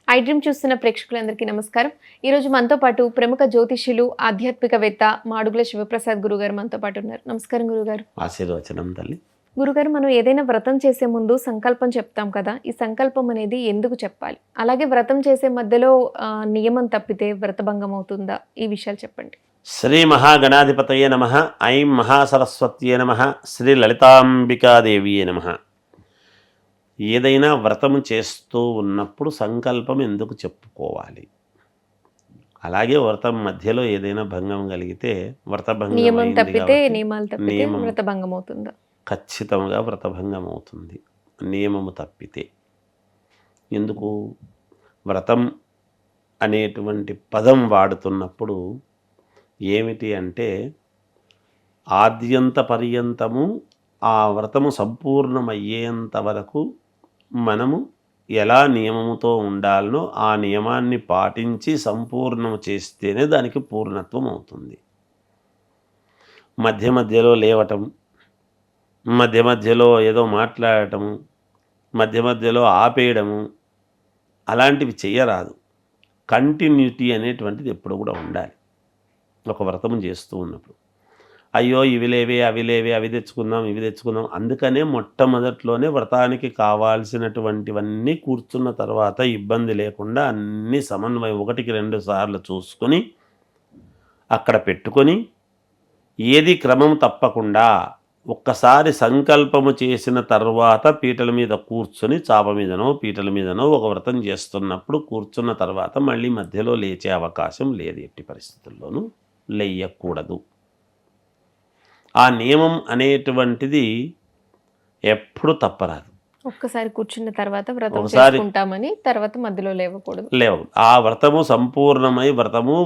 I dream చూస్తున్న ప్రేక్షకులందరికీ నమస్కారం. ఈరోజు మనతో పాటు ప్రముఖ జ్యోతిష్యులు, ఆధ్యాత్మికవేత్త మాడుగుల శివప్రసాద్ గురుగారు మనతో పాటు ఉన్నారు. నమస్కారం గురుగారు. ఆశీర్వచనం తల్లి. గురుగారు, మనం ఏదైనా వ్రతం చేసే ముందు సంకల్పం చెప్తాం కదా, ఈ సంకల్పం అనేది ఎందుకు చెప్పాలి? అలాగే వ్రతం చేసే మధ్యలో నియమం తప్పితే వ్రతభంగం అవుతుందా? ఈ విషయాలు చెప్పండి. శ్రీ మహాగణాధిపతయే నమః. ఐం మహాసరస్వత్యే నమః. శ్రీ లలితాంబికాదేవియే నమః. ఏదైనా వ్రతం చేస్తూ ఉన్నప్పుడు సంకల్పం ఎందుకు చెప్పుకోవాలి? అలాగే వ్రతం మధ్యలో ఏదైనా భంగం కలిగితే నియమం తప్పితే నియమాలు తప్పితే వ్రతభంగం అవుతుందా? ఖచ్చితంగా వ్రతభంగం అవుతుంది, నియమము తప్పితే. ఎందుకు? వ్రతం అనేటువంటి పదం వాడుతున్నప్పుడు ఏమిటి అంటే, ఆద్యంత పర్యంతము ఆ వ్రతము సంపూర్ణమయ్యేంత వరకు మనము ఎలా నియమముతో ఉండాలనో ఆ నియమాన్ని పాటించి సంపూర్ణము చేస్తేనే దానికి పూర్ణత్వం అవుతుంది. మధ్య మధ్యలో లేవటం, మధ్య మధ్యలో ఏదో మాట్లాడటము, మధ్య మధ్యలో ఆపేయడము, అలాంటివి చేయరాదు. కంటిన్యూటీ అనేటువంటిది ఎప్పుడు కూడా ఉండాలి. ఒక వ్రతము చేస్తూ ఉన్నప్పుడు అయ్యో ఇవి లేవే అవి లేవే, అవి తెచ్చుకుందాం ఇవి తెచ్చుకుందాం, అందుకనే మొట్టమొదట్లోనే వ్రతానికి కావాల్సినటువంటివన్నీ కూర్చున్న తర్వాత ఇబ్బంది లేకుండా అన్నీ సమన్వయం 1-2 సార్లు చూసుకొని అక్కడ పెట్టుకొని, ఏది క్రమం తప్పకుండా ఒక్కసారి సంకల్పము చేసిన తర్వాత పీటల మీద కూర్చొని, చాప మీదనో పీటల మీదనో ఒక వ్రతం చేస్తున్నప్పుడు కూర్చున్న తర్వాత మళ్ళీ మధ్యలో లేచే అవకాశం లేదు. ఎట్టి పరిస్థితుల్లోనూ లేయకూడదు. ఆ నియమం అనేటువంటిది ఎప్పుడు తప్పరాదు. ఒక్కసారి కూర్చున్న తర్వాత వ్రతం చేసుకుంటామని తర్వాత మధ్యలో లేవకూడదు. ఆ వ్రతము సంపూర్ణమై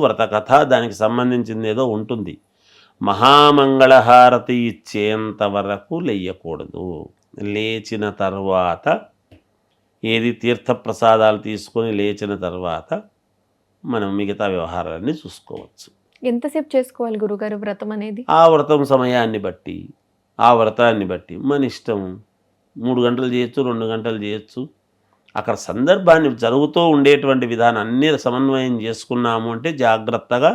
వ్రత కథ దానికి సంబంధించింది ఏదో ఉంటుంది. మహామంగళహారతి ఇచ్చేంత వరకు లేయకూడదు. లేచిన తర్వాత ఏది తీర్థప్రసాదాలు తీసుకొని లేచిన తర్వాత మనం మిగతా వ్యవహారాలన్నీ చూసుకోవచ్చు. ఎంతసేపు చేసుకోవాలి గురుగారు వ్రతం అనేది? ఆ వ్రతం సమయాన్ని బట్టి, ఆ వ్రతాన్ని బట్టి మన ఇష్టం. 3 గంటలు చేయొచ్చు, 2 గంటలు చేయొచ్చు. అక్కడ సందర్భాన్ని జరుగుతూ ఉండేటువంటి విధానం అన్నీ సమన్వయం చేసుకున్నాము అంటే జాగ్రత్తగా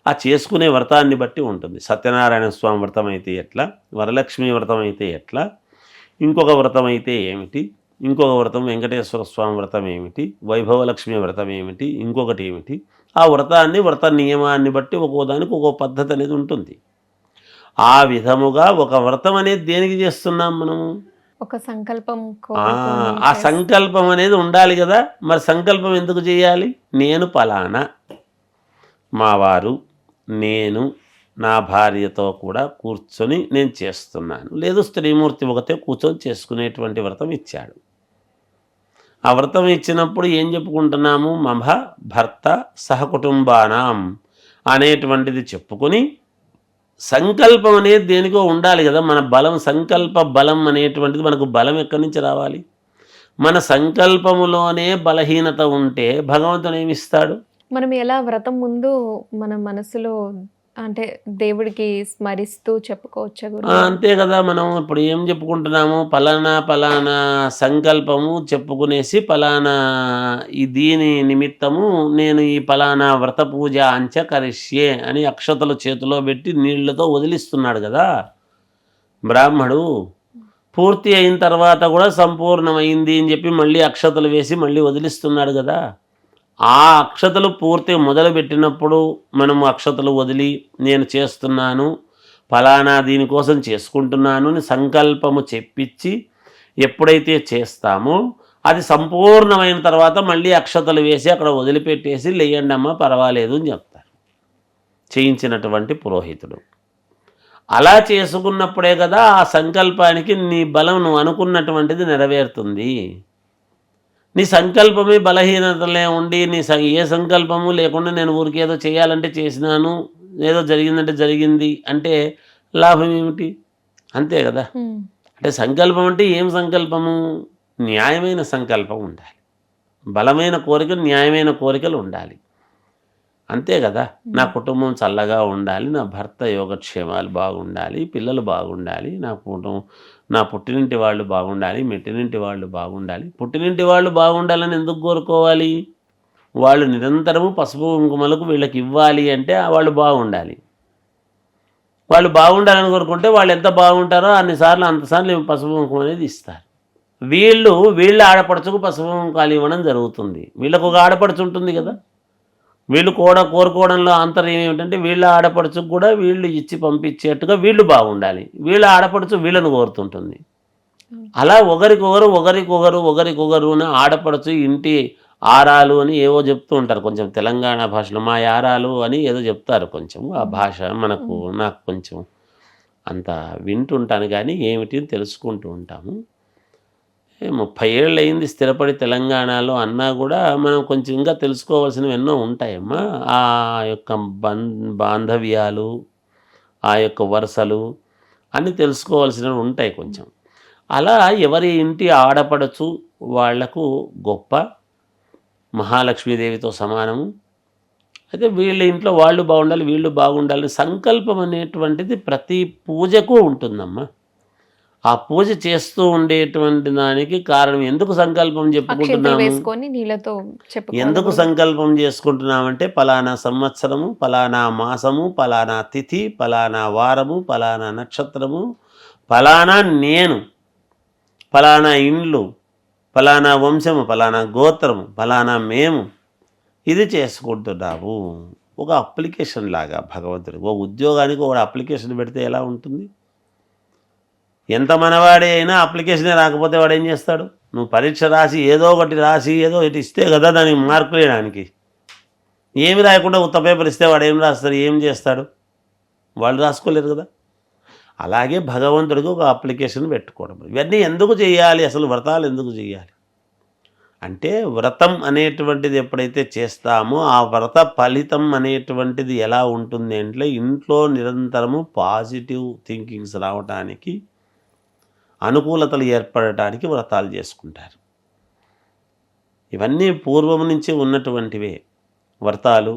ఆ చేసుకునే వ్రతాన్ని బట్టి ఉంటుంది. సత్యనారాయణ స్వామి వ్రతం అయితే ఎట్లా, వరలక్ష్మి వ్రతం అయితే ఎట్లా, ఇంకొక వ్రతం అయితే ఏమిటి, ఇంకొక వ్రతం వెంకటేశ్వర స్వామి వ్రతం ఏమిటి, వైభవలక్ష్మి వ్రతం ఏమిటి, ఇంకొకటి ఏమిటి, ఆ వ్రతాన్ని వ్రత నియమాన్ని బట్టి ఒక్కోదానికి ఒక్కో పద్ధతి అనేది ఉంటుంది. ఆ విధముగా ఒక వ్రతం అనేది దేనికి చేస్తున్నాం మనము? ఒక సంకల్పం. ఆ సంకల్పం అనేది ఉండాలి కదా. మరి సంకల్పం ఎందుకు చేయాలి? నేను పలానా మావారు, నేను నా భార్యతో కూడా కూర్చొని నేను చేస్తున్నాను. లేదు స్త్రీమూర్తి ఒకతే కూర్చొని చేసుకునేటువంటి వ్రతం ఇచ్చాడు. ఆ వ్రతం ఇచ్చినప్పుడు ఏం చెప్పుకుంటున్నాము? మమ భర్త సహకుటుంబానాం అనేటువంటిది చెప్పుకొని, సంకల్పం అనేది దేనికో ఉండాలి కదా. మన బలం, సంకల్ప బలం అనేటువంటిది, మనకు బలం ఎక్కడి నుంచి రావాలి? మన సంకల్పములోనే బలహీనత ఉంటే భగవంతుడు ఏమిస్తాడు? మనం ఎలా వ్రతం ముందు మన మనసులో అంటే దేవుడికి స్మరిస్తూ చెప్పుకోవచ్చా గురు? అంతే కదా. మనం ఇప్పుడు ఏం చెప్పుకుంటున్నాము? పలానా పలానా సంకల్పము చెప్పుకునేసి పలానా ఈ దీని నిమిత్తము నేను ఈ పలానా వ్రత పూజ అంచ కరిష్యే అని అక్షతలు చేతిలో పెట్టి నీళ్లతో వదిలిస్తున్నాడు కదా బ్రాహ్మడు. పూర్తి అయిన తర్వాత కూడా సంపూర్ణమైంది అని చెప్పి మళ్ళీ అక్షతలు వేసి మళ్ళీ వదిలిస్తున్నాడు కదా. ఆ అక్షతలు పూర్తి మొదలుపెట్టినప్పుడు మనము అక్షతలు వదిలి నేను చేస్తున్నాను ఫలానా దీనికోసం చేసుకుంటున్నాను అని సంకల్పము చెప్పించి ఎప్పుడైతే చేస్తామో అది సంపూర్ణమైన తర్వాత మళ్ళీ అక్షతలు వేసి అక్కడ వదిలిపెట్టేసి లేయండి అమ్మ పర్వాలేదు అని చెప్తారు చేయించినటువంటి పురోహితుడు. అలా చేసుకున్నప్పుడే కదా ఆ సంకల్పానికి నీ బలం నువ్వు అనుకున్నటువంటిది నెరవేరుతుంది. నీ సంకల్పమే బలహీనతలే ఉండి ఏ సంకల్పము లేకుండా నేను ఊరికి ఏదో చేయాలంటే చేసినాను, ఏదో జరిగిందంటే జరిగింది అంటే లాభం ఏమిటి? అంతే కదా. అంటే సంకల్పం అంటే ఏం సంకల్పము? న్యాయమైన సంకల్పం ఉండాలి, బలమైన కోరికలు న్యాయమైన కోరికలు ఉండాలి. అంతే కదా. నా కుటుంబం చల్లగా ఉండాలి, నా భర్త యోగక్షేమాలు బాగుండాలి, పిల్లలు బాగుండాలి, నా పుట్టినింటి వాళ్ళు బాగుండాలి, మెట్టినింటి వాళ్ళు బాగుండాలి. పుట్టినింటి వాళ్ళు బాగుండాలని ఎందుకు కోరుకోవాలి? వాళ్ళు నిరంతరము పసుపు కుంకుమలకు వీళ్ళకి ఇవ్వాలి అంటే వాళ్ళు బాగుండాలి. వాళ్ళు బాగుండాలని కోరుకుంటే వాళ్ళు ఎంత బాగుంటారో అంతసార్లు పసుపు కుంకుమ అనేది ఇస్తారు. వీళ్ళ ఆడపడుచుకు పసుపు కుంకాలు ఇవ్వడం జరుగుతుంది. వీళ్ళకు ఒక ఆడపడుచు ఉంటుంది కదా. వీళ్ళు కూడా కోరుకోవడంలో అంతరం ఏమిటంటే వీళ్ళ ఆడపడుచుకు కూడా వీళ్ళు ఇచ్చి పంపించేట్టుగా వీళ్ళు బాగుండాలి, వీళ్ళ ఆడపడుచు వీళ్ళను కోరుతుంటుంది. అలా ఒకరికొకరు అని ఆడపడుచు ఇంటి ఆరాలు అని ఏవో చెప్తూ ఉంటారు. కొంచెం తెలంగాణ భాషలో మా యారాలు అని ఏదో చెప్తారు. కొంచెం ఆ భాష నాకు కొంచెం అంత వింటుంటాను, కానీ ఏమిటి తెలుసుకుంటూ ఉంటాము. 30 ఏళ్ళు అయింది స్థిరపడి తెలంగాణలో అన్నా కూడా మనం కొంచెం ఇంకా తెలుసుకోవాల్సినవి ఎన్నో ఉంటాయమ్మా. ఆ యొక్క బాంధవ్యాలు, ఆ యొక్క వరుసలు అన్నీ తెలుసుకోవాల్సినవి ఉంటాయి కొంచెం. అలా ఎవరి ఇంటి ఆడపడచ్చు వాళ్లకు గొప్ప మహాలక్ష్మీదేవితో సమానము. అయితే వీళ్ళ ఇంట్లో వాళ్ళు బాగుండాలి, వీళ్ళు బాగుండాలి. సంకల్పం అనేటువంటిది ప్రతి పూజకు ఉంటుందమ్మా. ఆ పూజ చేస్తూ ఉండేటువంటి దానికి కారణం ఎందుకు సంకల్పం చెప్పుకుంటున్నాము, ఎందుకు సంకల్పం చేసుకుంటున్నామంటే పలానా సంవత్సరము, పలానా మాసము, పలానా తిథి, పలానా వారము, పలానా నక్షత్రము, పలానా నేను, పలానా ఇండ్లు, పలానా వంశము, పలానా గోత్రము, పలానా మేము ఇది చేసుకుంటున్నాము. ఒక అప్లికేషన్ లాగా భగవంతుడికి. ఒక ఉద్యోగానికి ఒక అప్లికేషన్ పెడితే ఎలా ఉంటుంది? ఎంత మనవాడే అయినా అప్లికేషనే రాకపోతే వాడు ఏం చేస్తాడు? నువ్వు పరీక్ష రాసి ఏదో ఒకటి ఇస్తే కదా దానికి మార్కులు వేయడానికి. ఏమి రాయకుండా ఉత్త పేపర్ ఇస్తే వాడు ఏం రాస్తాడు, ఏం చేస్తాడు? వాళ్ళు రాసుకోలేరు కదా. అలాగే భగవంతుడికి ఒక అప్లికేషన్ పెట్టుకోవడం. ఇవన్నీ ఎందుకు చేయాలి? అసలు వ్రతాలు ఎందుకు చేయాలి అంటే, వ్రతం అనేటువంటిది ఎప్పుడైతే చేస్తామో ఆ వ్రత ఫలితం అనేటువంటిది ఎలా ఉంటుంది అంటే, ఇంట్లో నిరంతరము పాజిటివ్ థింకింగ్స్ రావటానికి, అనుకూలతలు ఏర్పడటానికి వ్రతాలు చేసుకుంటారు. ఇవన్నీ పూర్వం నుంచి ఉన్నటువంటివే వ్రతాలు.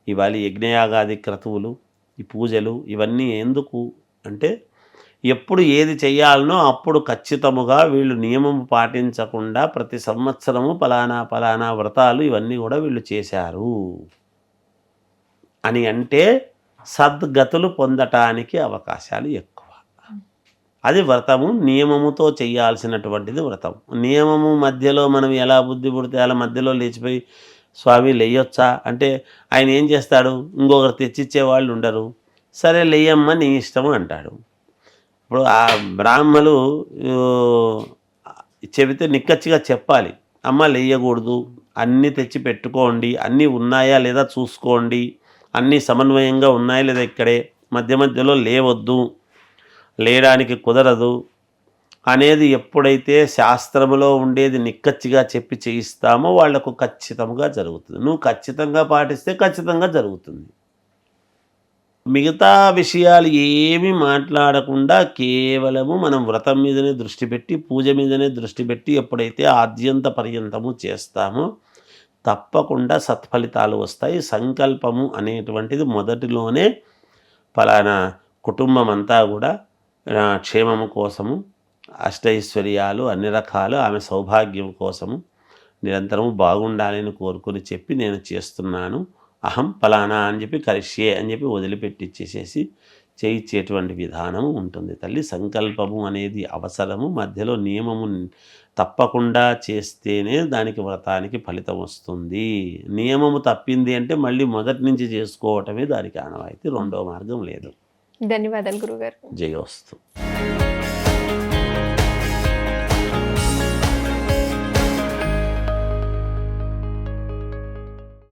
ఇవాళ యజ్ఞయాగాది క్రతువులు, ఈ పూజలు ఇవన్నీ ఎందుకు అంటే, ఎప్పుడు ఏది చేయాలనో అప్పుడు ఖచ్చితముగా వీళ్ళు నియమం పాటించకుండా ప్రతి సంవత్సరము పలానా వ్రతాలు ఇవన్నీ కూడా వీళ్ళు చేశారు అని అంటే సద్గతులు పొందటానికి అవకాశాలు ఎక్కువ. అది వ్రతము. నియమముతో చేయాల్సినటువంటిది వ్రతం. నియమము మధ్యలో మనం ఎలా బుద్ధి పుడితే అలా మధ్యలో లేచిపోయి స్వామి లేయొచ్చా అంటే ఆయన ఏం చేస్తాడు? ఇంకొకరు తెచ్చిచ్చే వాళ్ళు ఉండరు. సరే లేయమ్మ నీ ఇష్టము అంటాడు. ఇప్పుడు ఆ బ్రాహ్మలు చెబితే నిక్కచ్చిగా చెప్పాలి, అమ్మ లేయకూడదు, అన్నీ తెచ్చి పెట్టుకోండి, అన్నీ ఉన్నాయా లేదా చూసుకోండి, అన్నీ సమన్వయంగా ఉన్నాయా లేదా, ఇక్కడే మధ్యలో లేవద్దు, లేయడానికి కుదరదు అనేది ఎప్పుడైతే శాస్త్రములో ఉండేది నిక్కచ్చిగా చెప్పి చేయిస్తామో వాళ్లకు ఖచ్చితంగా జరుగుతుంది. నువ్వు ఖచ్చితంగా పాటిస్తే ఖచ్చితంగా జరుగుతుంది. మిగతా విషయాలు ఏమీ మాట్లాడకుండా కేవలము మనం వ్రతం మీదనే దృష్టి పెట్టి, పూజ మీదనే దృష్టి పెట్టి ఎప్పుడైతే ఆద్యంత పర్యంతము చేస్తామో తప్పకుండా సత్ఫలితాలు వస్తాయి. సంకల్పము అనేటువంటిది మొదటిలోనే ఫలానా కుటుంబం అంతా కూడా క్షేమము కోసము, అష్టైశ్వర్యాలు అన్ని రకాలు, ఆమె సౌభాగ్యం కోసము నిరంతరము బాగుండాలని కోరుకొని చెప్పి నేను చేస్తున్నాను, అహం ఫలానా అని చెప్పి కరిష్యే అని చెప్పి వదిలిపెట్టిచ్చేసేసి చేయించేటువంటి విధానము ఉంటుంది తల్లి. సంకల్పము అనేది అవసరము. మధ్యలో నియమము తప్పకుండా చేస్తేనే దానికి వ్రతానికి ఫలితం వస్తుంది. నియమము తప్పింది అంటే మళ్ళీ మొదటి నుంచి చేసుకోవటమే దానికి ఆనవాయితీ. రెండో మార్గం లేదు. ధన్యవాదాలు గురుగారు. జయోస్తు.